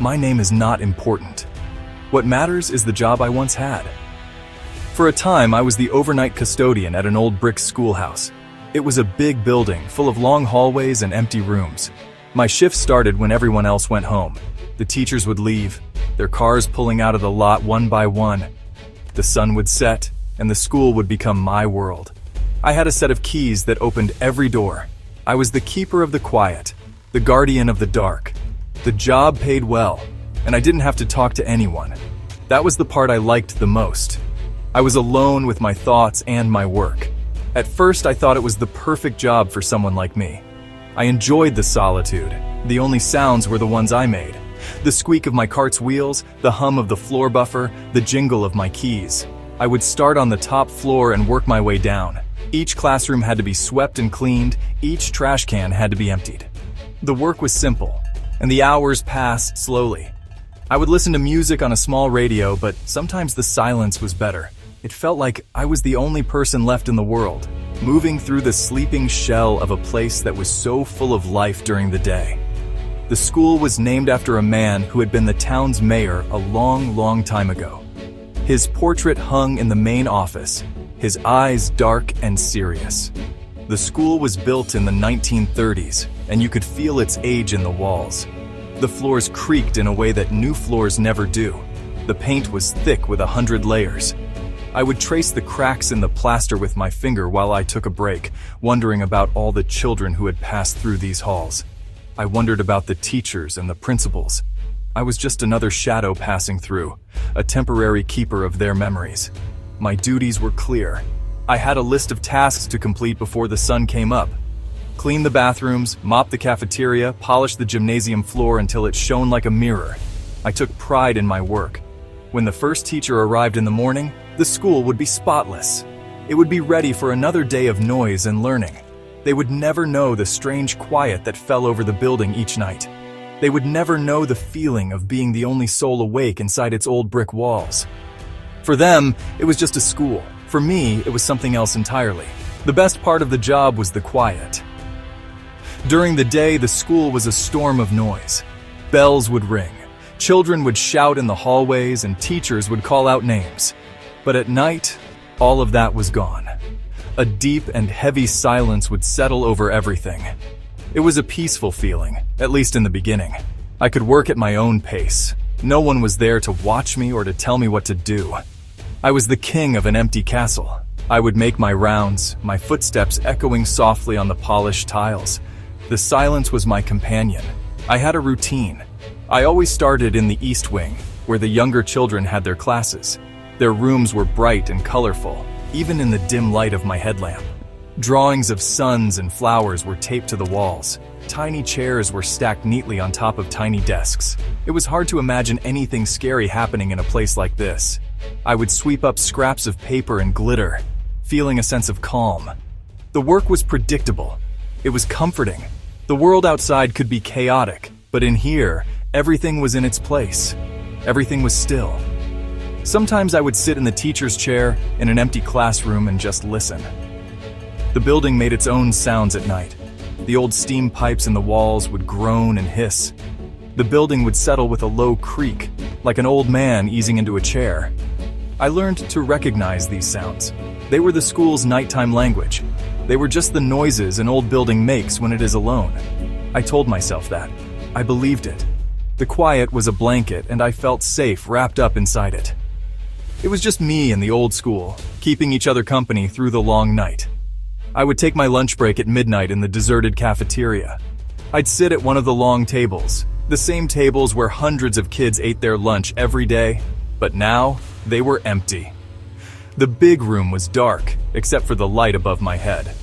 my name is not important. What matters is the job I once had. For a time, I was the overnight custodian at an old brick schoolhouse. It was a big building full of long hallways and empty rooms. My shift started when everyone else went home. The teachers would leave, their cars pulling out of the lot one by one. The sun would set, and the school would become my world. I had a set of keys that opened every door. I was the keeper of the quiet, the guardian of the dark. The job paid well, and I didn't have to talk to anyone. That was the part I liked the most. I was alone with my thoughts and my work. At first, I thought it was the perfect job for someone like me. I enjoyed the solitude. The only sounds were the ones I made. The squeak of my cart's wheels, the hum of the floor buffer, the jingle of my keys. I would start on the top floor and work my way down. Each classroom had to be swept and cleaned, each trash can had to be emptied. The work was simple, and the hours passed slowly. I would listen to music on a small radio, but sometimes the silence was better. It felt like I was the only person left in the world, moving through the sleeping shell of a place that was so full of life during the day. The school was named after a man who had been the town's mayor a long, long time ago. His portrait hung in the main office, his eyes dark and serious. The school was built in the 1930s, and you could feel its age in the walls. The floors creaked in a way that new floors never do. The paint was thick with 100 layers. I would trace the cracks in the plaster with my finger while I took a break, wondering about all the children who had passed through these halls. I wondered about the teachers and the principals. I was just another shadow passing through, a temporary keeper of their memories. My duties were clear. I had a list of tasks to complete before the sun came up. Clean the bathrooms, mop the cafeteria, polish the gymnasium floor until it shone like a mirror. I took pride in my work. When the first teacher arrived in the morning, the school would be spotless. It would be ready for another day of noise and learning. They would never know the strange quiet that fell over the building each night. They would never know the feeling of being the only soul awake inside its old brick walls. For them, it was just a school. For me, it was something else entirely. The best part of the job was the quiet. During the day, the school was a storm of noise. Bells would ring, children would shout in the hallways, and teachers would call out names. But at night, all of that was gone. A deep and heavy silence would settle over everything. It was a peaceful feeling, at least in the beginning. I could work at my own pace. No one was there to watch me or to tell me what to do. I was the king of an empty castle. I would make my rounds, my footsteps echoing softly on the polished tiles. The silence was my companion. I had a routine. I always started in the East Wing, where the younger children had their classes. Their rooms were bright and colorful, even in the dim light of my headlamp. Drawings of suns and flowers were taped to the walls. Tiny chairs were stacked neatly on top of tiny desks. It was hard to imagine anything scary happening in a place like this. I would sweep up scraps of paper and glitter, feeling a sense of calm. The work was predictable. It was comforting. The world outside could be chaotic, but in here, everything was in its place. Everything was still. Sometimes I would sit in the teacher's chair in an empty classroom and just listen. The building made its own sounds at night. The old steam pipes in the walls would groan and hiss. The building would settle with a low creak, like an old man easing into a chair. I learned to recognize these sounds. They were the school's nighttime language. They were just the noises an old building makes when it is alone. I told myself that. I believed it. The quiet was a blanket, and I felt safe wrapped up inside it. It was just me and the old school, keeping each other company through the long night. I would take my lunch break at midnight in the deserted cafeteria. I'd sit at one of the long tables, the same tables where hundreds of kids ate their lunch every day, but now they were empty. The big room was dark, except for the light above my head.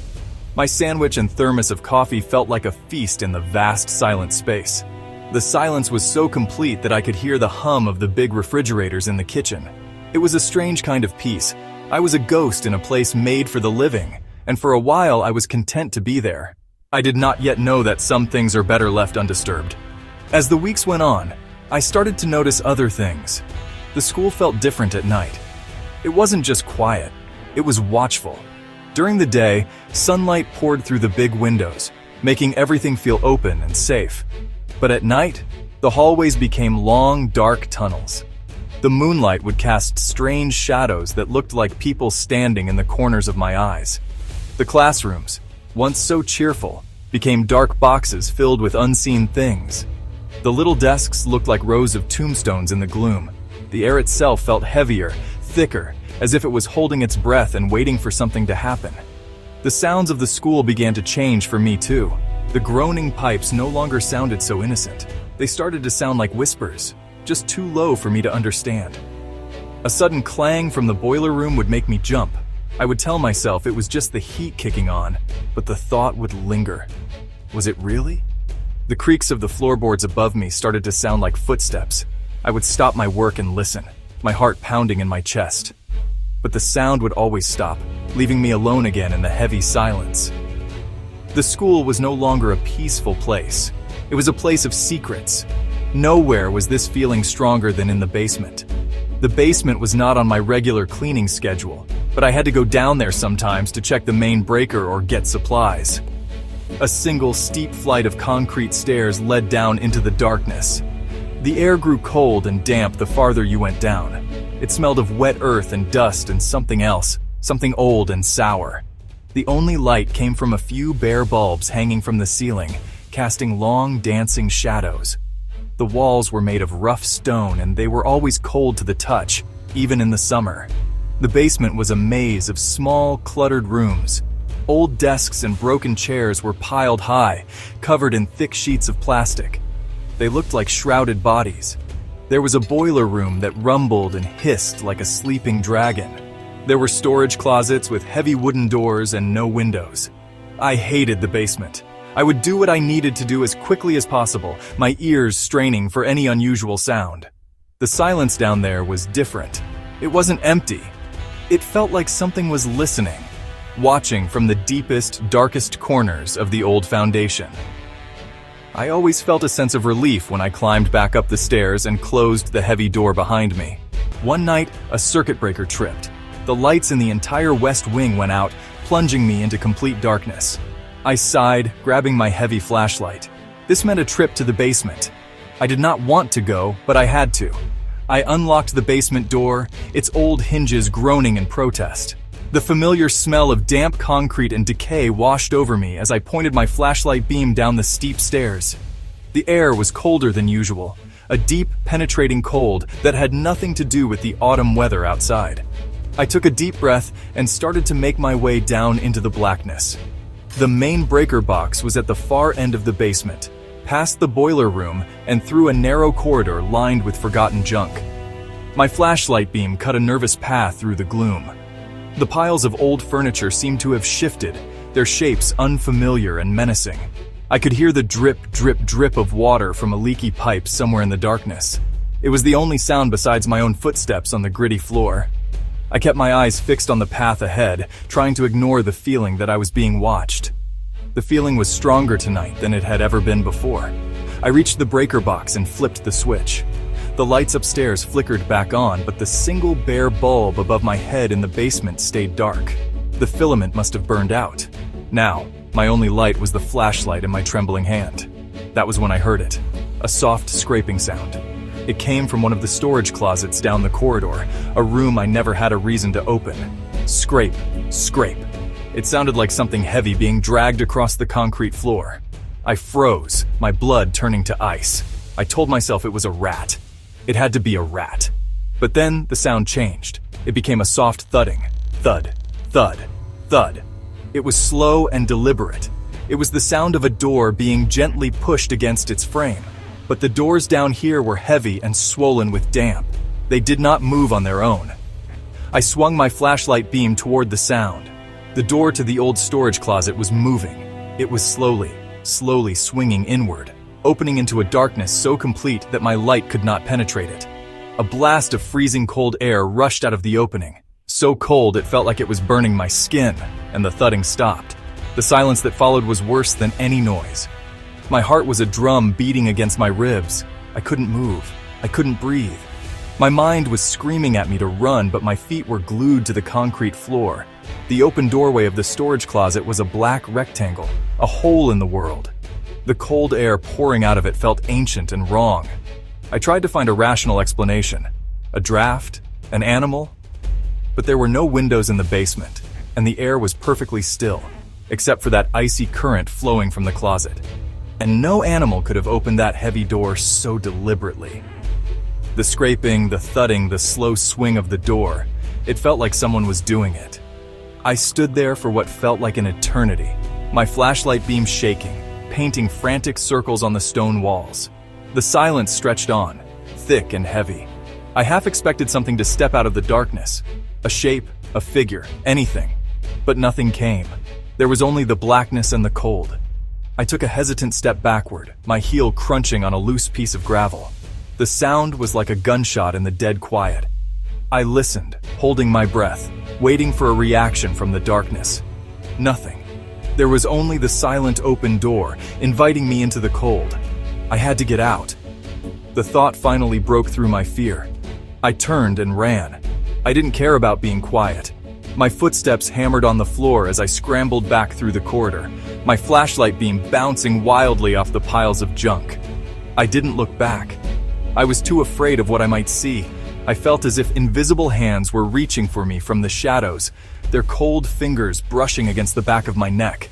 My sandwich and thermos of coffee felt like a feast in the vast, silent space. The silence was so complete that I could hear the hum of the big refrigerators in the kitchen. It was a strange kind of peace. I was a ghost in a place made for the living, and for a while I was content to be there. I did not yet know that some things are better left undisturbed. As the weeks went on, I started to notice other things. The school felt different at night. It wasn't just quiet, it was watchful. During the day, sunlight poured through the big windows, making everything feel open and safe. But at night, The hallways became long, dark tunnels. The moonlight would cast strange shadows that looked like people standing in the corners of my eyes. The classrooms, once so cheerful, became dark boxes filled with unseen things. The little desks looked like rows of tombstones in the gloom. The air itself felt heavier, thicker, as if it was holding its breath and waiting for something to happen. The sounds of the school began to change for me too. The groaning pipes no longer sounded so innocent. They started to sound like whispers, just too low for me to understand. A sudden clang from the boiler room would make me jump. I would tell myself it was just the heat kicking on, but the thought would linger. Was it really? The creaks of the floorboards above me started to sound like footsteps. I would stop my work and listen, my heart pounding in my chest. But the sound would always stop, leaving me alone again in the heavy silence. The school was no longer a peaceful place. It was a place of secrets. Nowhere was this feeling stronger than in the basement. The basement was not on my regular cleaning schedule, but I had to go down there sometimes to check the main breaker or get supplies. A single steep flight of concrete stairs led down into the darkness. The air grew cold and damp the farther you went down. It smelled of wet earth and dust and something else, something old and sour. The only light came from a few bare bulbs hanging from the ceiling, casting long, dancing shadows. The walls were made of rough stone and they were always cold to the touch, even in the summer. The basement was a maze of small, cluttered rooms. Old desks and broken chairs were piled high, covered in thick sheets of plastic. They looked like shrouded bodies. There was a boiler room that rumbled and hissed like a sleeping dragon. There were storage closets with heavy wooden doors and no windows. I hated the basement. I would do what I needed to do as quickly as possible, my ears straining for any unusual sound. The silence down there was different. It wasn't empty. It felt like something was listening, watching from the deepest, darkest corners of the old foundation. I always felt a sense of relief when I climbed back up the stairs and closed the heavy door behind me. One night, a circuit breaker tripped. The lights in the entire west wing went out, plunging me into complete darkness. I sighed, grabbing my heavy flashlight. This meant a trip to the basement. I did not want to go, but I had to. I unlocked the basement door, its old hinges groaning in protest. The familiar smell of damp concrete and decay washed over me as I pointed my flashlight beam down the steep stairs. The air was colder than usual, a deep, penetrating cold that had nothing to do with the autumn weather outside. I took a deep breath and started to make my way down into the blackness. The main breaker box was at the far end of the basement, past the boiler room and through a narrow corridor lined with forgotten junk. My flashlight beam cut a nervous path through the gloom. The piles of old furniture seemed to have shifted, their shapes unfamiliar and menacing. I could hear the drip, drip, drip of water from a leaky pipe somewhere in the darkness. It was the only sound besides my own footsteps on the gritty floor. I kept my eyes fixed on the path ahead, trying to ignore the feeling that I was being watched. The feeling was stronger tonight than it had ever been before. I reached the breaker box and flipped the switch. The lights upstairs flickered back on, but the single bare bulb above my head in the basement stayed dark. The filament must have burned out. Now, my only light was the flashlight in my trembling hand. That was when I heard it, a soft scraping sound. It came from one of the storage closets down the corridor, a room I never had a reason to open. Scrape, scrape. It sounded like something heavy being dragged across the concrete floor. I froze, my blood turning to ice. I told myself it was a rat. It had to be a rat. But then the sound changed. It became a soft thudding. Thud, thud, thud. It was slow and deliberate. It was the sound of a door being gently pushed against its frame. But the doors down here were heavy and swollen with damp. They did not move on their own. I swung my flashlight beam toward the sound. The door to the old storage closet was moving. It was slowly swinging inward, opening into a darkness so complete that my light could not penetrate it. A blast of freezing cold air rushed out of the opening, so cold it felt like it was burning my skin, and the thudding stopped. The silence that followed was worse than any noise. My heart was a drum beating against my ribs. I couldn't move. I couldn't breathe. My mind was screaming at me to run, but my feet were glued to the concrete floor. The open doorway of the storage closet was a black rectangle, a hole in the world. The cold air pouring out of it felt ancient and wrong. I tried to find a rational explanation. A draft? An animal? But there were no windows in the basement, and the air was perfectly still, except for that icy current flowing from the closet. And no animal could have opened that heavy door so deliberately. The scraping, the thudding, the slow swing of the door, it felt like someone was doing it. I stood there for what felt like an eternity, my flashlight beam shaking, painting frantic circles on the stone walls. The silence stretched on, thick and heavy. I half expected something to step out of the darkness, a shape, a figure, anything. But nothing came. There was only the blackness and the cold. I took a hesitant step backward, my heel crunching on a loose piece of gravel. The sound was like a gunshot in the dead quiet. I listened, holding my breath, waiting for a reaction from the darkness. Nothing. There was only the silent open door, inviting me into the cold. I had to get out. The thought finally broke through my fear. I turned and ran. I didn't care about being quiet. My footsteps hammered on the floor as I scrambled back through the corridor, my flashlight beam bouncing wildly off the piles of junk. I didn't look back. I was too afraid of what I might see. I felt as if invisible hands were reaching for me from the shadows, their cold fingers brushing against the back of my neck.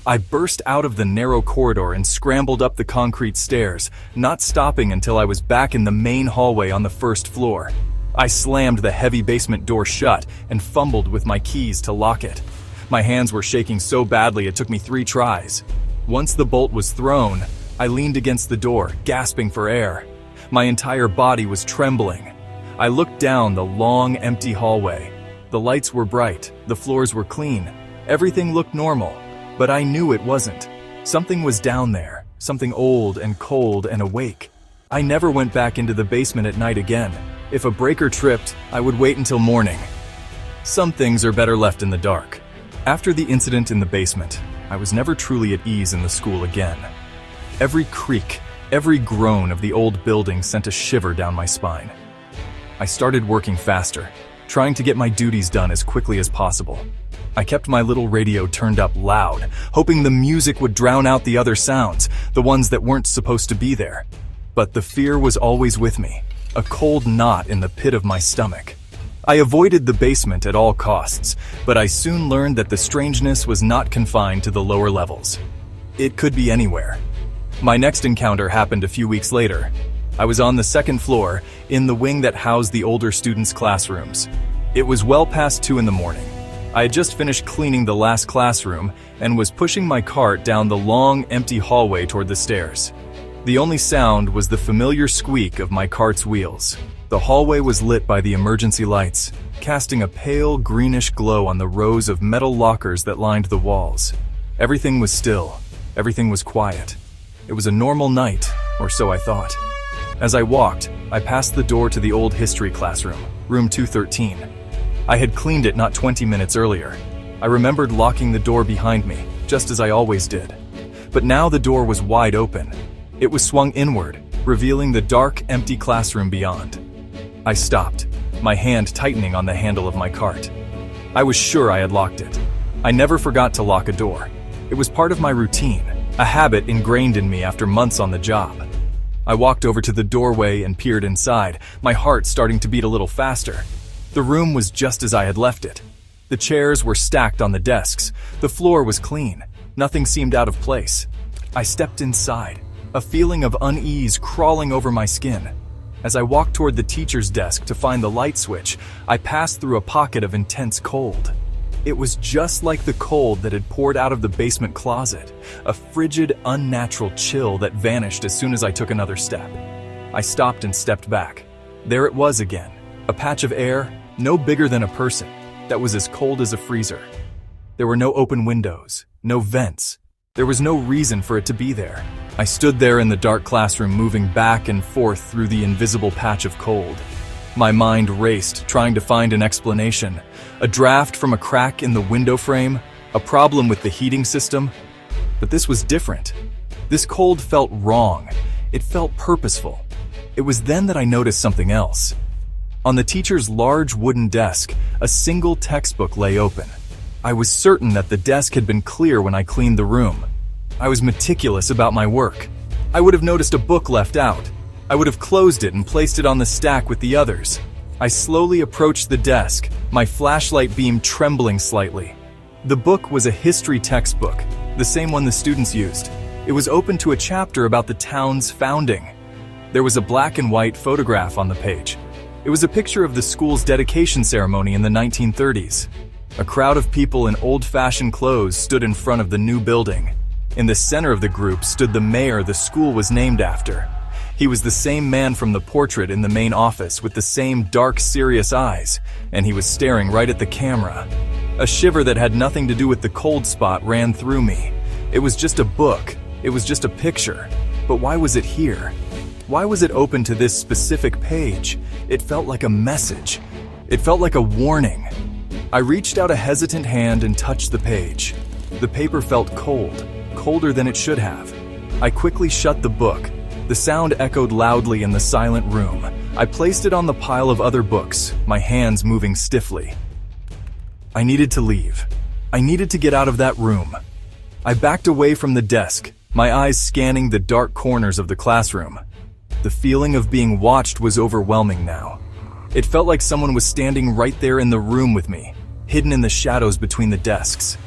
I burst out of the narrow corridor and scrambled up the concrete stairs, not stopping until I was back in the main hallway on the first floor. I slammed the heavy basement door shut and fumbled with my keys to lock it. My hands were shaking so badly it took me 3 tries. Once the bolt was thrown, I leaned against the door, gasping for air. My entire body was trembling. I looked down the long, empty hallway. The lights were bright, the floors were clean. Everything looked normal, but I knew it wasn't. Something was down there, something old and cold and awake. I never went back into the basement at night again. If a breaker tripped, I would wait until morning. Some things are better left in the dark. After the incident in the basement, I was never truly at ease in the school again. Every creak, every groan of the old building sent a shiver down my spine. I started working faster, trying to get my duties done as quickly as possible. I kept my little radio turned up loud, hoping the music would drown out the other sounds, the ones that weren't supposed to be there. But the fear was always with me, a cold knot in the pit of my stomach. I avoided the basement at all costs, but I soon learned that the strangeness was not confined to the lower levels. It could be anywhere. My next encounter happened a few weeks later. I was on the 2nd floor, in the wing that housed the older students' classrooms. It was well past 2 in the morning. I had just finished cleaning the last classroom and was pushing my cart down the long, empty hallway toward the stairs. The only sound was the familiar squeak of my cart's wheels. The hallway was lit by the emergency lights, casting a pale greenish glow on the rows of metal lockers that lined the walls. Everything was still. Everything was quiet. It was a normal night, or so I thought. As I walked, I passed the door to the old history classroom, room 213. I had cleaned it not 20 minutes earlier. I remembered locking the door behind me, just as I always did. But now the door was wide open. It was swung inward, revealing the dark, empty classroom beyond. I stopped, my hand tightening on the handle of my cart. I was sure I had locked it. I never forgot to lock a door. It was part of my routine, a habit ingrained in me after months on the job. I walked over to the doorway and peered inside, my heart starting to beat a little faster. The room was just as I had left it. The chairs were stacked on the desks. The floor was clean. Nothing seemed out of place. I stepped inside, a feeling of unease crawling over my skin. As I walked toward the teacher's desk to find the light switch, I passed through a pocket of intense cold. It was just like the cold that had poured out of the basement closet, a frigid, unnatural chill that vanished as soon as I took another step. I stopped and stepped back. There it was again, a patch of air, no bigger than a person, that was as cold as a freezer. There were no open windows, no vents. There was no reason for it to be there. I stood there in the dark classroom, moving back and forth through the invisible patch of cold. My mind raced, trying to find an explanation. A draft from a crack in the window frame, a problem with the heating system. But this was different. This cold felt wrong. It felt purposeful. It was then that I noticed something else. On the teacher's large wooden desk, a single textbook lay open. I was certain that the desk had been clear when I cleaned the room. I was meticulous about my work. I would have noticed a book left out. I would have closed it and placed it on the stack with the others. I slowly approached the desk, my flashlight beam trembling slightly. The book was a history textbook, the same one the students used. It was open to a chapter about the town's founding. There was a black and white photograph on the page. It was a picture of the school's dedication ceremony in the 1930s. A crowd of people in old-fashioned clothes stood in front of the new building. In the center of the group stood the mayor the school was named after. He was the same man from the portrait in the main office with the same dark, serious eyes, and he was staring right at the camera. A shiver that had nothing to do with the cold spot ran through me. It was just a book. It was just a picture. But why was it here? Why was it open to this specific page? It felt like a message. It felt like a warning. I reached out a hesitant hand and touched the page. The paper felt cold, colder than it should have. I quickly shut the book. The sound echoed loudly in the silent room. I placed it on the pile of other books, my hands moving stiffly. I needed to leave. I needed to get out of that room. I backed away from the desk, my eyes scanning the dark corners of the classroom. The feeling of being watched was overwhelming now. It felt like someone was standing right there in the room with me, hidden in the shadows between the desks.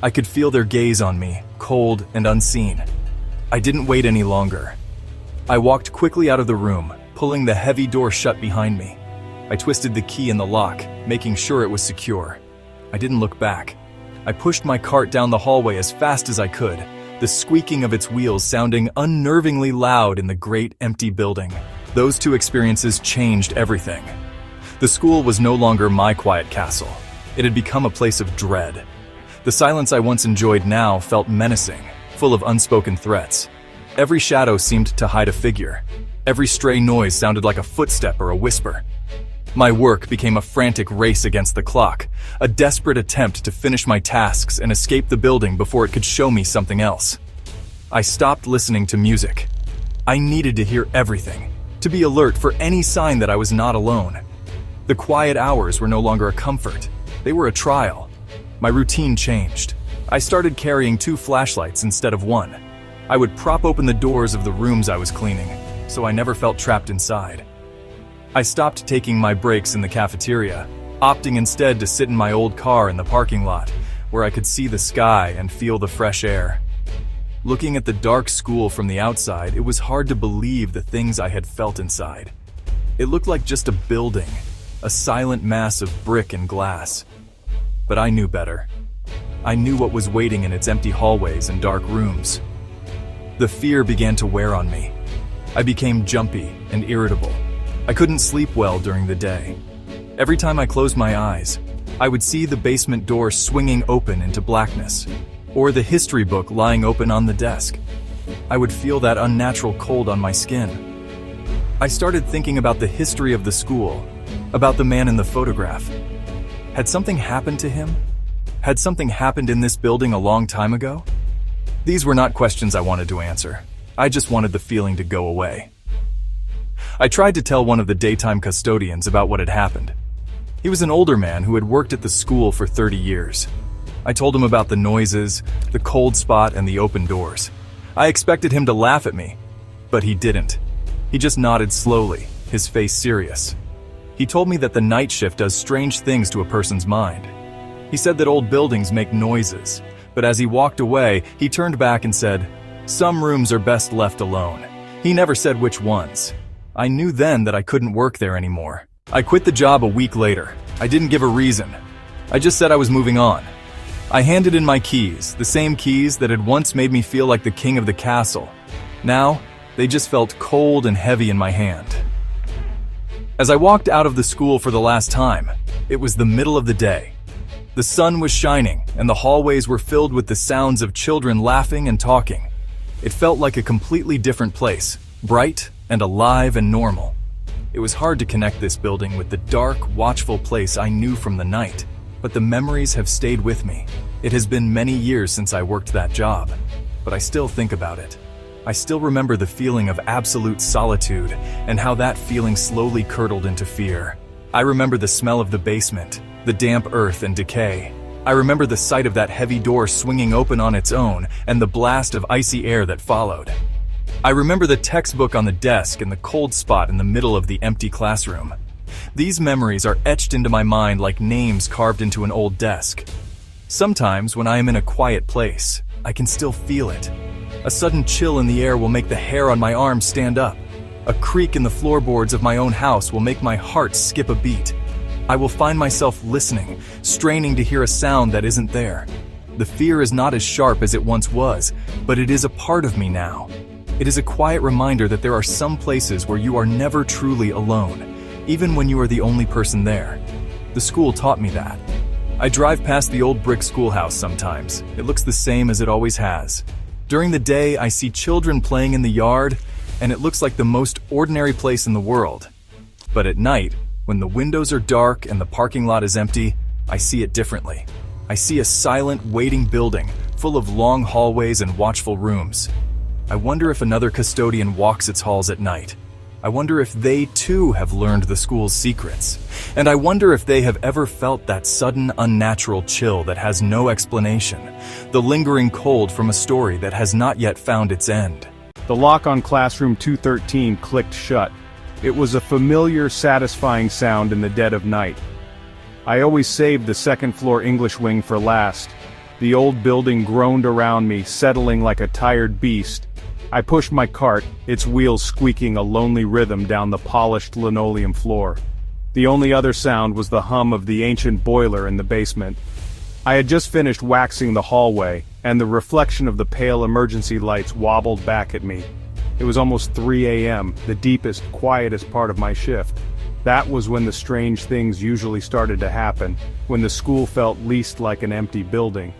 I could feel their gaze on me, cold and unseen. I didn't wait any longer. I walked quickly out of the room, pulling the heavy door shut behind me. I twisted the key in the lock, making sure it was secure. I didn't look back. I pushed my cart down the hallway as fast as I could, the squeaking of its wheels sounding unnervingly loud in the great empty building. Those two experiences changed everything. The school was no longer my quiet castle. It had become a place of dread. The silence I once enjoyed now felt menacing, full of unspoken threats. Every shadow seemed to hide a figure. Every stray noise sounded like a footstep or a whisper. My work became a frantic race against the clock, a desperate attempt to finish my tasks and escape the building before it could show me something else. I stopped listening to music. I needed to hear everything, to be alert for any sign that I was not alone. The quiet hours were no longer a comfort. They were a trial. My routine changed. I started carrying 2 flashlights instead of 1. I would prop open the doors of the rooms I was cleaning, so I never felt trapped inside. I stopped taking my breaks in the cafeteria, opting instead to sit in my old car in the parking lot, where I could see the sky and feel the fresh air. Looking at the dark school from the outside, it was hard to believe the things I had felt inside. It looked like just a building, a silent mass of brick and glass. But I knew better. I knew what was waiting in its empty hallways and dark rooms. The fear began to wear on me. I became jumpy and irritable. I couldn't sleep well during the day. Every time I closed my eyes, I would see the basement door swinging open into blackness, or the history book lying open on the desk. I would feel that unnatural cold on my skin. I started thinking about the history of the school, about the man in the photograph. Had something happened to him? Had something happened in this building a long time ago? These were not questions I wanted to answer. I just wanted the feeling to go away. I tried to tell one of the daytime custodians about what had happened. He was an older man who had worked at the school for 30 years. I told him about the noises, the cold spot, and the open doors. I expected him to laugh at me, but he didn't. He just nodded slowly, his face serious. He told me that the night shift does strange things to a person's mind. He said that old buildings make noises, but as he walked away, he turned back and said, "Some rooms are best left alone." He never said which ones. I knew then that I couldn't work there anymore. I quit the job a week later. I didn't give a reason. I just said I was moving on. I handed in my keys, the same keys that had once made me feel like the king of the castle. Now, they just felt cold and heavy in my hand. As I walked out of the school for the last time, it was the middle of the day. The sun was shining, and the hallways were filled with the sounds of children laughing and talking. It felt like a completely different place, bright and alive and normal. It was hard to connect this building with the dark, watchful place I knew from the night, but the memories have stayed with me. It has been many years since I worked that job, but I still think about it. I still remember the feeling of absolute solitude and how that feeling slowly curdled into fear. I remember the smell of the basement, the damp earth and decay. I remember the sight of that heavy door swinging open on its own and the blast of icy air that followed. I remember the textbook on the desk and the cold spot in the middle of the empty classroom. These memories are etched into my mind like names carved into an old desk. Sometimes, when I am in a quiet place, I can still feel it. A sudden chill in the air will make the hair on my arm stand up. A creak in the floorboards of my own house will make my heart skip a beat. I will find myself listening, straining to hear a sound that isn't there. The fear is not as sharp as it once was, but it is a part of me now. It is a quiet reminder that there are some places where you are never truly alone, even when you are the only person there. The school taught me that. I drive past the old brick schoolhouse sometimes. It looks the same as it always has. During the day, I see children playing in the yard, and it looks like the most ordinary place in the world. But at night, when the windows are dark and the parking lot is empty, I see it differently. I see a silent, waiting building, full of long hallways and watchful rooms. I wonder if another custodian walks its halls at night. I wonder if they too have learned the school's secrets. And I wonder if they have ever felt that sudden, unnatural chill that has no explanation, the lingering cold from a story that has not yet found its end. The lock on classroom 213 clicked shut. It was a familiar, satisfying sound in the dead of night. I always saved the second-floor English wing for last. The old building groaned around me, settling like a tired beast. I pushed my cart, its wheels squeaking a lonely rhythm down the polished linoleum floor. The only other sound was the hum of the ancient boiler in the basement. I had just finished waxing the hallway, and the reflection of the pale emergency lights wobbled back at me. It was almost 3 a.m., the deepest, quietest part of my shift. That was when the strange things usually started to happen, when the school felt least like an empty building.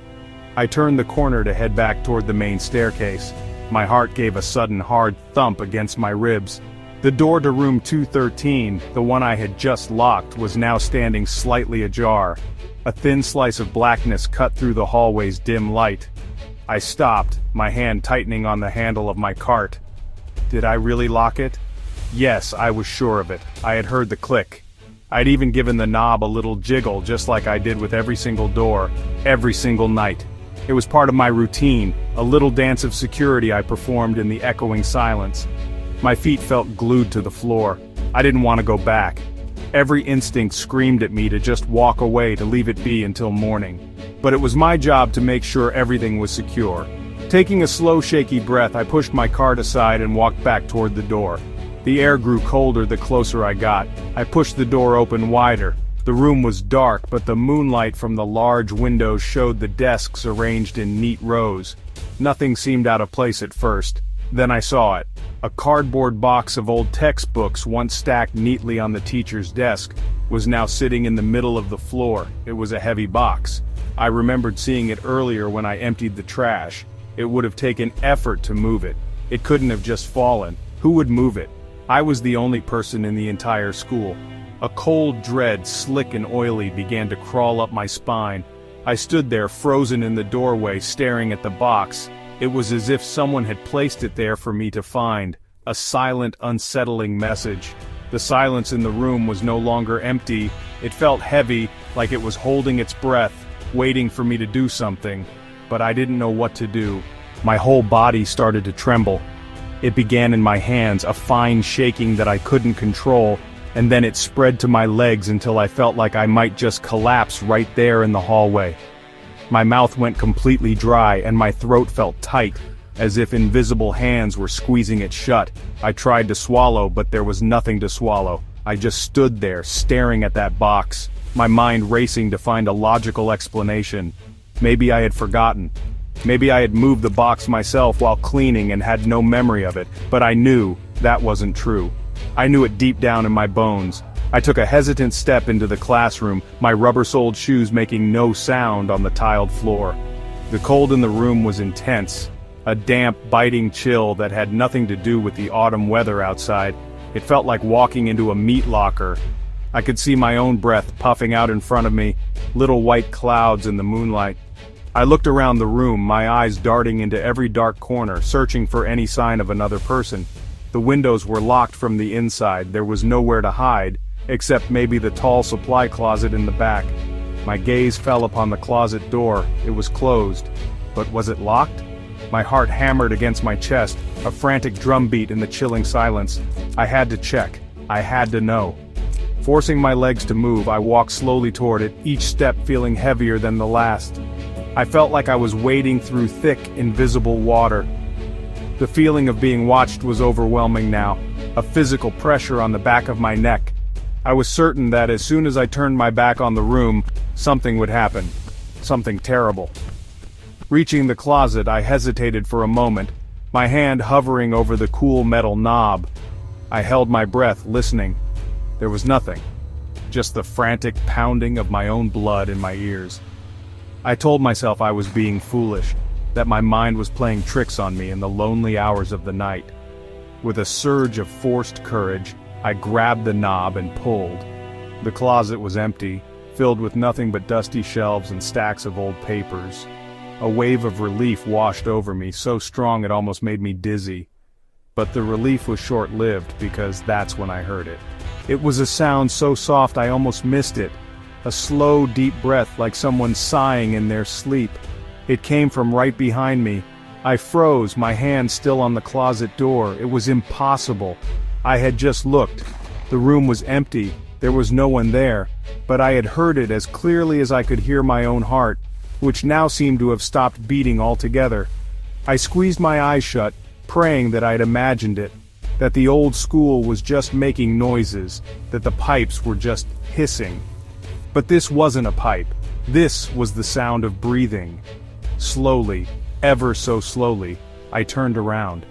I turned the corner to head back toward the main staircase. My heart gave a sudden hard thump against my ribs. The door to room 213, the one I had just locked, was now standing slightly ajar. A thin slice of blackness cut through the hallway's dim light. I stopped, my hand tightening on the handle of my cart. Did I really lock it? Yes, I was sure of it. I had heard the click. I'd even given the knob a little jiggle, just like I did with every single door, every single night. It was part of my routine, a little dance of security I performed in the echoing silence. My feet felt glued to the floor. I didn't want to go back. Every instinct screamed at me to just walk away, to leave it be until morning. But it was my job to make sure everything was secure. Taking a slow, shaky breath, I pushed my cart aside and walked back toward the door. The air grew colder the closer I got. I pushed the door open wider. The room was dark, but the moonlight from the large windows showed the desks arranged in neat rows. Nothing seemed out of place at first. Then I saw it. A cardboard box of old textbooks, once stacked neatly on the teacher's desk, was now sitting in the middle of the floor. It was a heavy box. I remembered seeing it earlier when I emptied the trash. It would have taken effort to move it. It couldn't have just fallen. Who would move it? I was the only person in the entire school. A cold dread, slick and oily, began to crawl up my spine. I stood there, frozen in the doorway, staring at the box. It was as if someone had placed it there for me to find, a silent, unsettling message. The silence in the room was no longer empty. It felt heavy, like it was holding its breath, waiting for me to do something. But I didn't know what to do. My whole body started to tremble. It began in my hands, a fine shaking that I couldn't control, and then it spread to my legs until I felt like I might just collapse right there in the hallway. My mouth went completely dry and my throat felt tight, as if invisible hands were squeezing it shut. I tried to swallow, but there was nothing to swallow. I just stood there, staring at that box, my mind racing to find a logical explanation. Maybe I had forgotten. Maybe I had moved the box myself while cleaning and had no memory of it, but I knew that wasn't true. I knew it deep down in my bones. I took a hesitant step into the classroom, my rubber-soled shoes making no sound on the tiled floor. The cold in the room was intense, a damp, biting chill that had nothing to do with the autumn weather outside. It felt like walking into a meat locker. I could see my own breath puffing out in front of me, little white clouds in the moonlight. I looked around the room, my eyes darting into every dark corner, searching for any sign of another person. The windows were locked from the inside. There was nowhere to hide, except maybe the tall supply closet in the back. My gaze fell upon the closet door. It was closed. But was it locked? My heart hammered against my chest, a frantic drumbeat in the chilling silence. I had to check. I had to know. Forcing my legs to move, I walked slowly toward it, each step feeling heavier than the last. I felt like I was wading through thick, invisible water. The feeling of being watched was overwhelming now, a physical pressure on the back of my neck. I was certain that as soon as I turned my back on the room, something would happen. Something terrible. Reaching the closet, I hesitated for a moment, my hand hovering over the cool metal knob. I held my breath, listening. There was nothing. Just the frantic pounding of my own blood in my ears. I told myself I was being foolish, that my mind was playing tricks on me in the lonely hours of the night. With a surge of forced courage, I grabbed the knob and pulled. The closet was empty, filled with nothing but dusty shelves and stacks of old papers. A wave of relief washed over me, so strong it almost made me dizzy. But the relief was short-lived, because that's when I heard it. It was a sound so soft I almost missed it. A slow, deep breath like someone sighing in their sleep. It came from right behind me. I froze, my hand still on the closet door. It was impossible. I had just looked. The room was empty. There was no one there. But I had heard it as clearly as I could hear my own heart, which now seemed to have stopped beating altogether. I squeezed my eyes shut, praying that I'd imagined it, that the old school was just making noises, that the pipes were just hissing. But this wasn't a pipe. This was the sound of breathing. Slowly, ever so slowly, I turned around.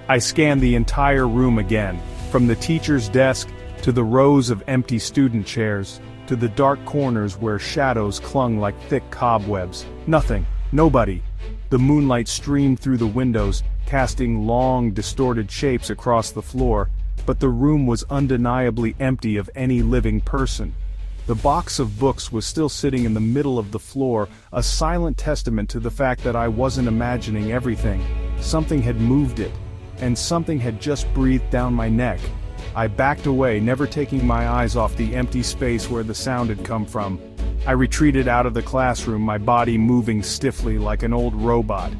I scanned the entire room again, from the teacher's desk to the rows of empty student chairs, to the dark corners where shadows clung like thick cobwebs. Nothing. Nobody. The moonlight streamed through the windows, casting long, distorted shapes across the floor, but the room was undeniably empty of any living person. The box of books was still sitting in the middle of the floor, a silent testament to the fact that I wasn't imagining everything. Something had moved it, and something had just breathed down my neck. I backed away, never taking my eyes off the empty space where the sound had come from. I retreated out of the classroom, my body moving stiffly like an old robot.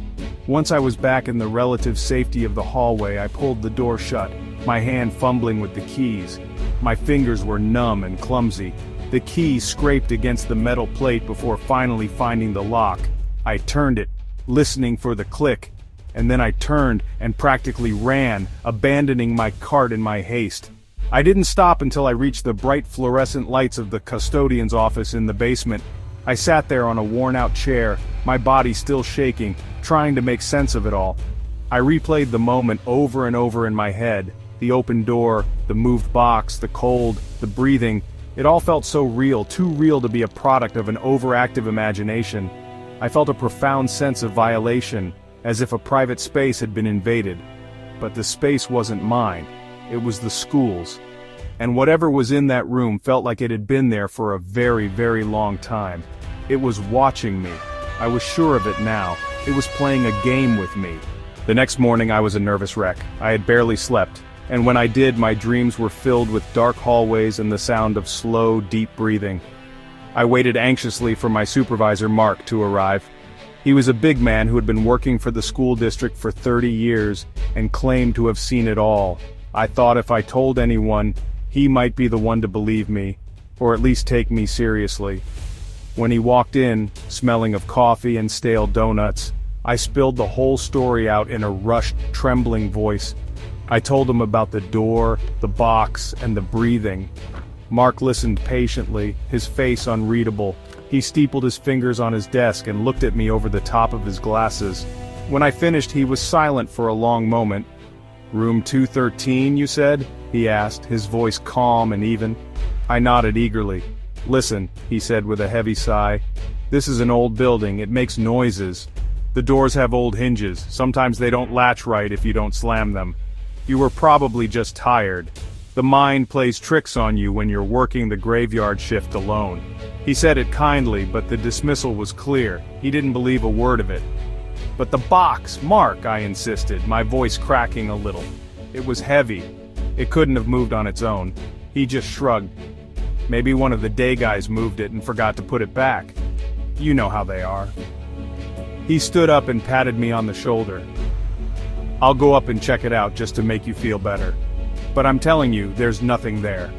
Once I was back in the relative safety of the hallway, I pulled the door shut, my hand fumbling with the keys. My fingers were numb and clumsy. The key scraped against the metal plate before finally finding the lock. I turned it, listening for the click, and then I turned and practically ran, abandoning my cart in my haste. I didn't stop until I reached the bright fluorescent lights of the custodian's office in the basement. I sat there on a worn-out chair, my body still shaking, trying to make sense of it all. I replayed the moment over and over in my head. The open door, the moved box, the cold, the breathing. It all felt so real, too real to be a product of an overactive imagination. I felt a profound sense of violation, as if a private space had been invaded. But the space wasn't mine. It was the school's. And whatever was in that room felt like it had been there for a very, very long time. It was watching me. I was sure of it now. It was playing a game with me. The next morning I was a nervous wreck. I had barely slept. And when I did, my dreams were filled with dark hallways and the sound of slow, deep breathing. I waited anxiously for my supervisor, Mark, to arrive. He was a big man who had been working for the school district for 30 years and claimed to have seen it all. I thought if I told anyone, he might be the one to believe me, or at least take me seriously. When he walked in, smelling of coffee and stale donuts, I spilled the whole story out in a rushed, trembling voice. I told him about the door, the box, and the breathing. Mark listened patiently, his face unreadable. He steepled his fingers on his desk and looked at me over the top of his glasses. When I finished, he was silent for a long moment. "Room 213, you said?" he asked, his voice calm and even. I nodded eagerly. "Listen," he said with a heavy sigh. "This is an old building, it makes noises. The doors have old hinges, sometimes they don't latch right if you don't slam them. You were probably just tired. The mind plays tricks on you when you're working the graveyard shift alone." He said it kindly, but the dismissal was clear. He didn't believe a word of it. "But the box, Mark," I insisted, my voice cracking a little. It was heavy. It couldn't have moved on its own. He just shrugged. Maybe one of the day guys moved it and forgot to put it back. You know how they are. He stood up and patted me on the shoulder. I'll go up and check it out just to make you feel better. But I'm telling you, there's nothing there.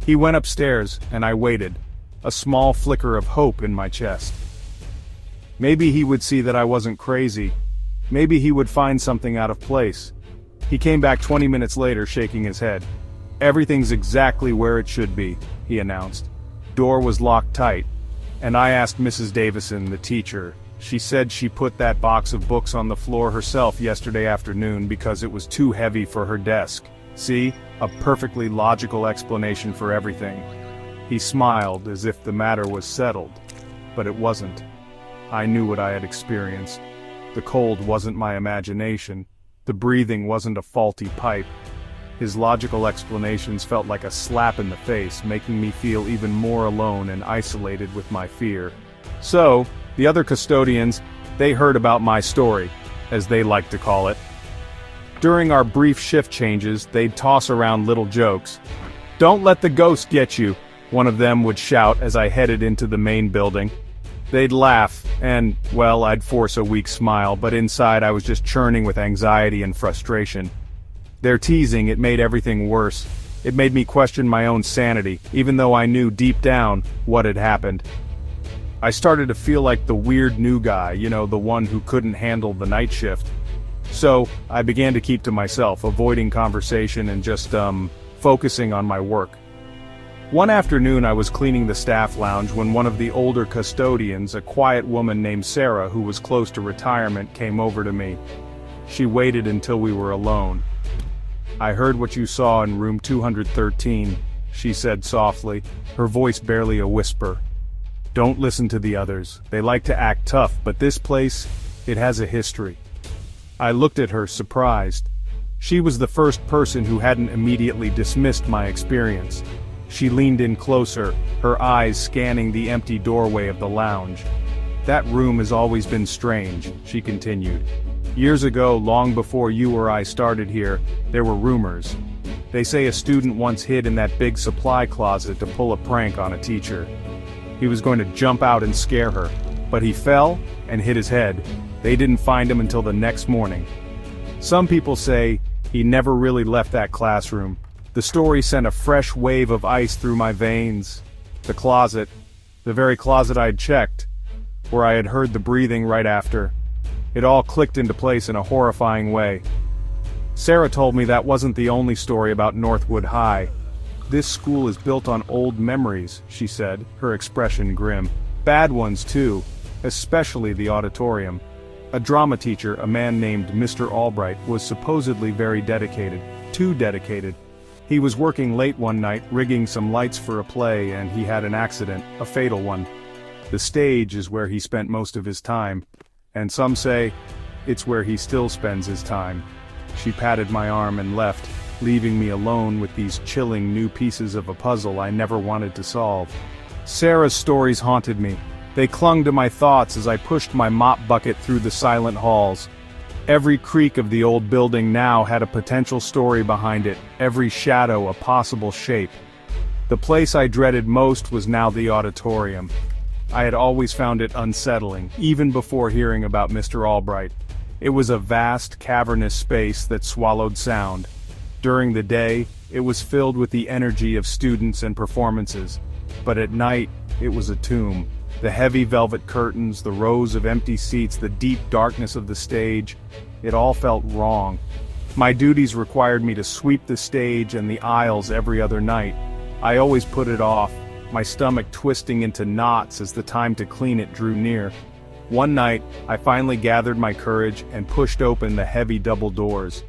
He went upstairs, and I waited, a small flicker of hope in my chest. Maybe he would see that I wasn't crazy. Maybe he would find something out of place. He came back 20 minutes later, shaking his head. "Everything's exactly where it should be," he announced. Door was locked tight, and I asked Mrs. Davison, the teacher. She said she put that box of books on the floor herself yesterday afternoon because it was too heavy for her desk. See, a perfectly logical explanation for everything. He smiled as if the matter was settled, but it wasn't. I knew what I had experienced. The cold wasn't my imagination. The breathing wasn't a faulty pipe. His logical explanations felt like a slap in the face, making me feel even more alone and isolated with my fear. So, the other custodians, they heard about my story, as they like to call it. During our brief shift changes, they'd toss around little jokes. "Don't let the ghost get you," one of them would shout as I headed into the main building. They'd laugh, and, well, I'd force a weak smile, but inside I was just churning with anxiety and frustration. Their teasing, it made everything worse. It made me question my own sanity, even though I knew deep down what had happened. I started to feel like the weird new guy, the one who couldn't handle the night shift. So, I began to keep to myself, avoiding conversation and just, focusing on my work. One afternoon I was cleaning the staff lounge when one of the older custodians, a quiet woman named Sarah who was close to retirement, came over to me. She waited until we were alone. "I heard what you saw in room 213, she said softly, her voice barely a whisper. "Don't listen to the others. They like to act tough, but this place, it has a history." I looked at her, surprised. She was the first person who hadn't immediately dismissed my experience. She leaned in closer, her eyes scanning the empty doorway of the lounge. "That room has always been strange," she continued. "Years ago, long before you or I started here, there were rumors. They say a student once hid in that big supply closet to pull a prank on a teacher. He was going to jump out and scare her, but he fell and hit his head. They didn't find him until the next morning. Some people say he never really left that classroom. The story sent a fresh wave of ice through my veins. The closet, the very closet I'd checked, where I had heard the breathing right after. It all clicked into place in a horrifying way. Sarah told me that wasn't the only story about Northwood High. This school is built on old memories, she said, her expression grim. Bad ones too, especially the auditorium. A drama teacher, a man named Mr. Albright, was supposedly very dedicated, too dedicated. He was working late one night, rigging some lights for a play, and he had an accident, a fatal one. The stage is where he spent most of his time, and some say it's where he still spends his time. She patted my arm and left, leaving me alone with these chilling new pieces of a puzzle I never wanted to solve. Sarah's stories haunted me. They clung to my thoughts as I pushed my mop bucket through the silent halls. Every creak of the old building now had a potential story behind it, every shadow a possible shape. The place I dreaded most was now the auditorium. I had always found it unsettling, even before hearing about Mr. Albright. It was a vast, cavernous space that swallowed sound. During the day, it was filled with the energy of students and performances. But at night, it was a tomb. The heavy velvet curtains, the rows of empty seats, the deep darkness of the stage, it all felt wrong. My duties required me to sweep the stage and the aisles every other night. I always put it off, my stomach twisting into knots as the time to clean it drew near. One night, I finally gathered my courage and pushed open the heavy double doors.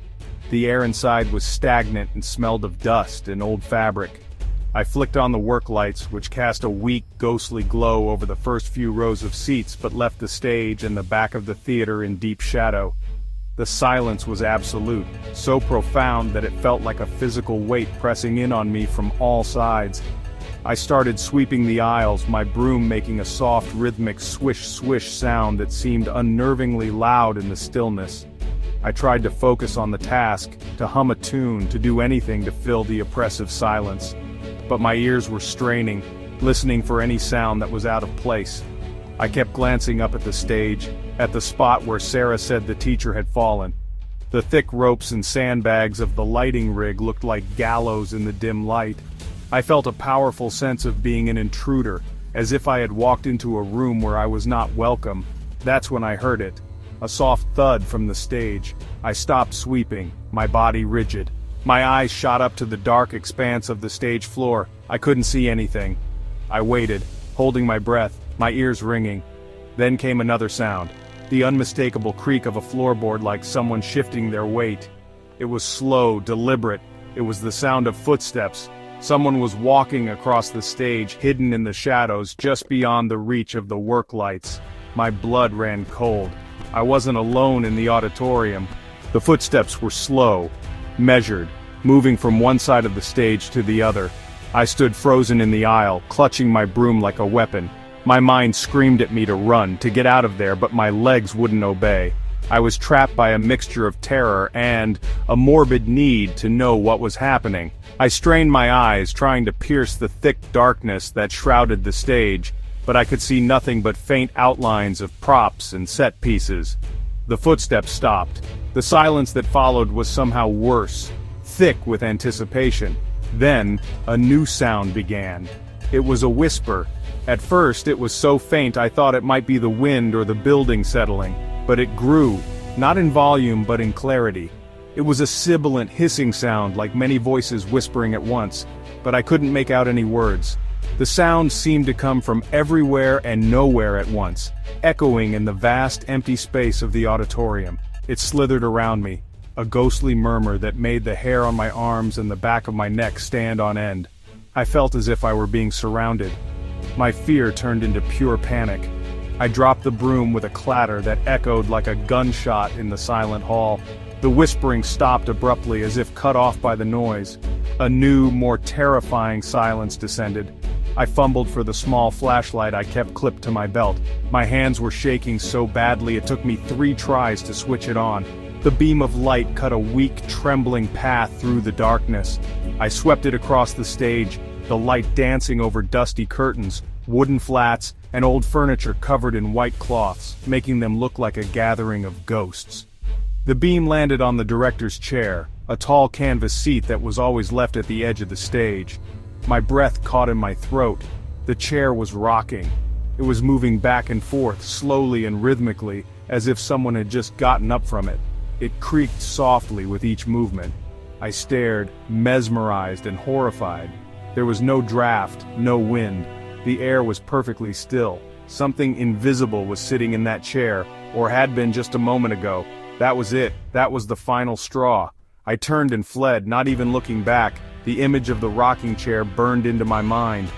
The air inside was stagnant and smelled of dust and old fabric. I flicked on the work lights, which cast a weak, ghostly glow over the first few rows of seats but left the stage and the back of the theater in deep shadow. The silence was absolute, so profound that it felt like a physical weight pressing in on me from all sides. I started sweeping the aisles, my broom making a soft, rhythmic swish-swish sound that seemed unnervingly loud in the stillness. I tried to focus on the task, to hum a tune, to do anything to fill the oppressive silence. but my ears were straining, listening for any sound that was out of place. I kept glancing up at the stage, at the spot where Sarah said the teacher had fallen. The thick ropes and sandbags of the lighting rig looked like gallows in the dim light. I felt a powerful sense of being an intruder, as if I had walked into a room where I was not welcome. That's when I heard it. A soft thud from the stage. I stopped sweeping, my body rigid. My eyes shot up to the dark expanse of the stage floor. I couldn't see anything. I waited, holding my breath, my ears ringing. Then came another sound. The unmistakable creak of a floorboard, like someone shifting their weight. It was slow, deliberate. It was the sound of footsteps. Someone was walking across the stage, hidden in the shadows, just beyond the reach of the work lights. My blood ran cold. I wasn't alone in the auditorium. The footsteps were slow, measured, moving from one side of the stage to the other. I stood frozen in the aisle, clutching my broom like a weapon. My mind screamed at me to run, to get out of there, but my legs wouldn't obey. I was trapped by a mixture of terror and a morbid need to know what was happening. I strained my eyes, trying to pierce the thick darkness that shrouded the stage, but I could see nothing but faint outlines of props and set pieces. The footsteps stopped. The silence that followed was somehow worse, thick with anticipation. Then, a new sound began. It was a whisper. At first, it was so faint I thought it might be the wind or the building settling, but it grew, not in volume but in clarity. It was a sibilant hissing sound, like many voices whispering at once, but I couldn't make out any words. The sound seemed to come from everywhere and nowhere at once, echoing in the vast empty space of the auditorium. It slithered around me, a ghostly murmur that made the hair on my arms and the back of my neck stand on end. I felt as if I were being surrounded. My fear turned into pure panic. I dropped the broom with a clatter that echoed like a gunshot in the silent hall. The whispering stopped abruptly, as if cut off by the noise. A new, more terrifying silence descended. I fumbled for the small flashlight I kept clipped to my belt. My hands were shaking so badly it took me 3 tries to switch it on. The beam of light cut a weak, trembling path through the darkness. I swept it across the stage, the light dancing over dusty curtains, wooden flats, and old furniture covered in white cloths, making them look like a gathering of ghosts. The beam landed on the director's chair, a tall canvas seat that was always left at the edge of the stage. My breath caught in my throat. The chair was rocking. It was moving back and forth, slowly and rhythmically, as if someone had just gotten up from it. It creaked softly with each movement. I stared, mesmerized and horrified. There was no draft, no wind. The air was perfectly still. Something invisible was sitting in that chair, or had been just a moment ago. That was it. That was the final straw. I turned and fled, not even looking back. The image of the rocking chair burned into my mind.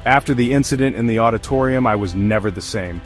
After the incident in the auditorium, I was never the same.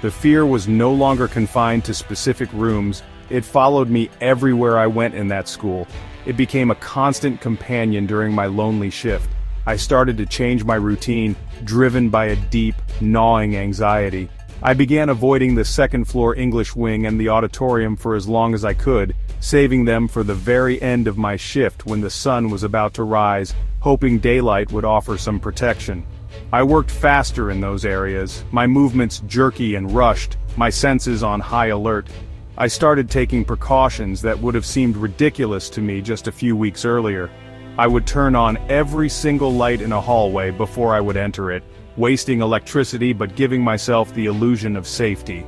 The fear was no longer confined to specific rooms. It followed me everywhere I went in that school. It became a constant companion during my lonely shift. I started to change my routine, driven by a deep, gnawing anxiety. I began avoiding the second-floor English wing and the auditorium for as long as I could, saving them for the very end of my shift when the sun was about to rise, hoping daylight would offer some protection. I worked faster in those areas, my movements jerky and rushed, my senses on high alert. I started taking precautions that would have seemed ridiculous to me just a few weeks earlier. I would turn on every single light in a hallway before I would enter it, wasting electricity but giving myself the illusion of safety.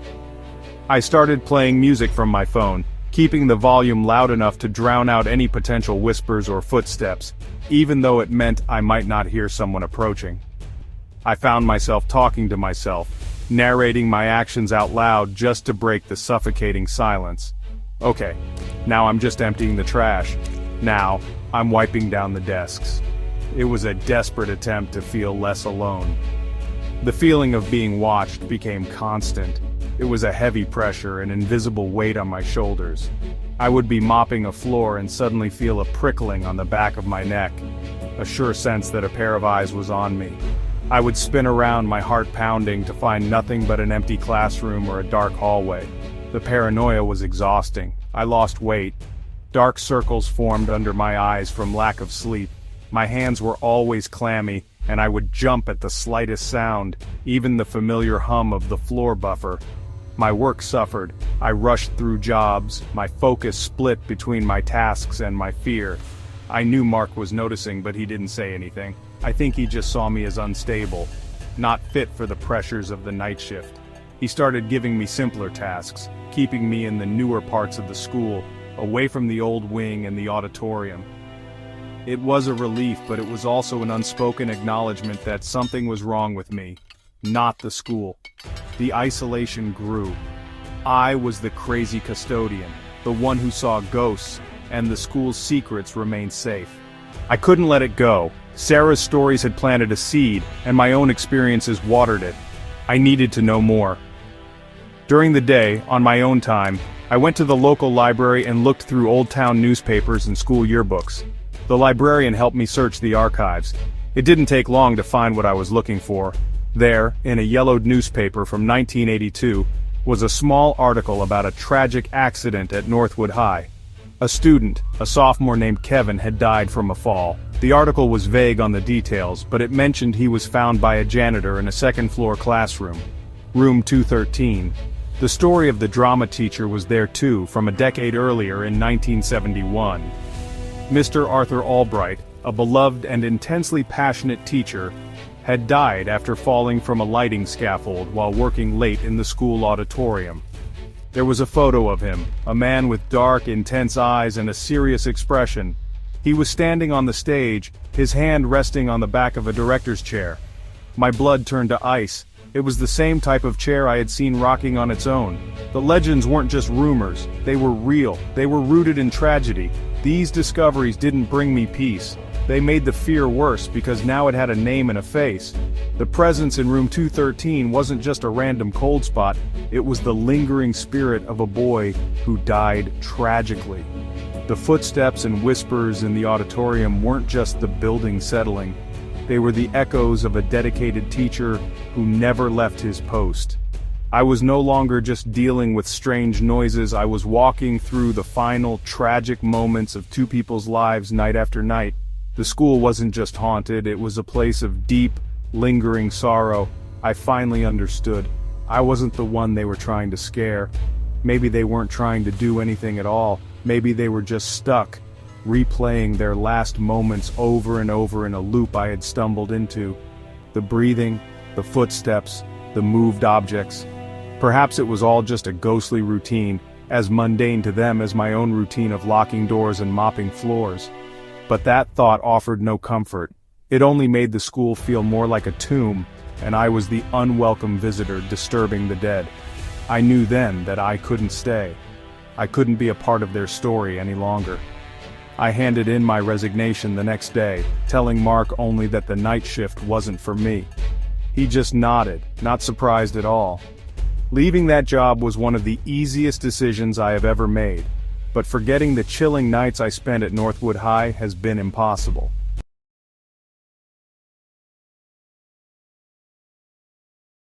I started playing music from my phone, keeping the volume loud enough to drown out any potential whispers or footsteps, even though it meant I might not hear someone approaching. I found myself talking to myself, narrating my actions out loud just to break the suffocating silence. Okay, now I'm just emptying the trash. Now, I'm wiping down the desks. It was a desperate attempt to feel less alone. The feeling of being watched became constant. It was a heavy pressure, an invisible weight on my shoulders. I would be mopping a floor and suddenly feel a prickling on the back of my neck, a sure sense that a pair of eyes was on me. I would spin around, my heart pounding, to find nothing but an empty classroom or a dark hallway. The paranoia was exhausting. I lost weight. Dark circles formed under my eyes from lack of sleep. My hands were always clammy, and I would jump at the slightest sound, even the familiar hum of the floor buffer. My work suffered. I rushed through jobs, my focus split between my tasks and my fear. I knew Mark was noticing, but he didn't say anything. I think he just saw me as unstable, not fit for the pressures of the night shift. He started giving me simpler tasks, keeping me in the newer parts of the school, away from the old wing and the auditorium. It was a relief, but it was also an unspoken acknowledgement that something was wrong with me, not the school. The isolation grew. I was the crazy custodian, the one who saw ghosts, and the school's secrets remained safe. I couldn't let it go. Sarah's stories had planted a seed, and my own experiences watered it. I needed to know more. During the day, on my own time, I went to the local library and looked through old town newspapers and school yearbooks. The librarian helped me search the archives. It didn't take long to find what I was looking for. There, in a yellowed newspaper from 1982, was a small article about a tragic accident at Northwood High. A student, a sophomore named Kevin, had died from a fall. The article was vague on the details, but it mentioned he was found by a janitor in a second-floor classroom, room 213. The story of the drama teacher was there too, from a decade earlier in 1971. Mr. Arthur Albright, a beloved and intensely passionate teacher, had died after falling from a lighting scaffold while working late in the school auditorium. There was a photo of him, a man with dark, intense eyes and a serious expression. He was standing on the stage, his hand resting on the back of a director's chair. My blood turned to ice. It was the same type of chair I had seen rocking on its own. The legends weren't just rumors, they were real, they were rooted in tragedy. These discoveries didn't bring me peace. They made the fear worse because now it had a name and a face. The presence in room 213 wasn't just a random cold spot, it was the lingering spirit of a boy who died tragically. The footsteps and whispers in the auditorium weren't just the building settling. They were the echoes of a dedicated teacher who never left his post. I was no longer just dealing with strange noises, I was walking through the final, tragic moments of two people's lives night after night. The school wasn't just haunted, it was a place of deep, lingering sorrow. I finally understood. I wasn't the one they were trying to scare. Maybe they weren't trying to do anything at all. Maybe they were just stuck, replaying their last moments over and over in a loop I had stumbled into. The breathing, the footsteps, the moved objects. Perhaps it was all just a ghostly routine, as mundane to them as my own routine of locking doors and mopping floors. But that thought offered no comfort. It only made the school feel more like a tomb, and I was the unwelcome visitor disturbing the dead. I knew then that I couldn't stay. I couldn't be a part of their story any longer. I handed in my resignation the next day, telling Mark only that the night shift wasn't for me. He just nodded, not surprised at all. Leaving that job was one of the easiest decisions I have ever made, but forgetting the chilling nights I spent at Northwood High has been impossible.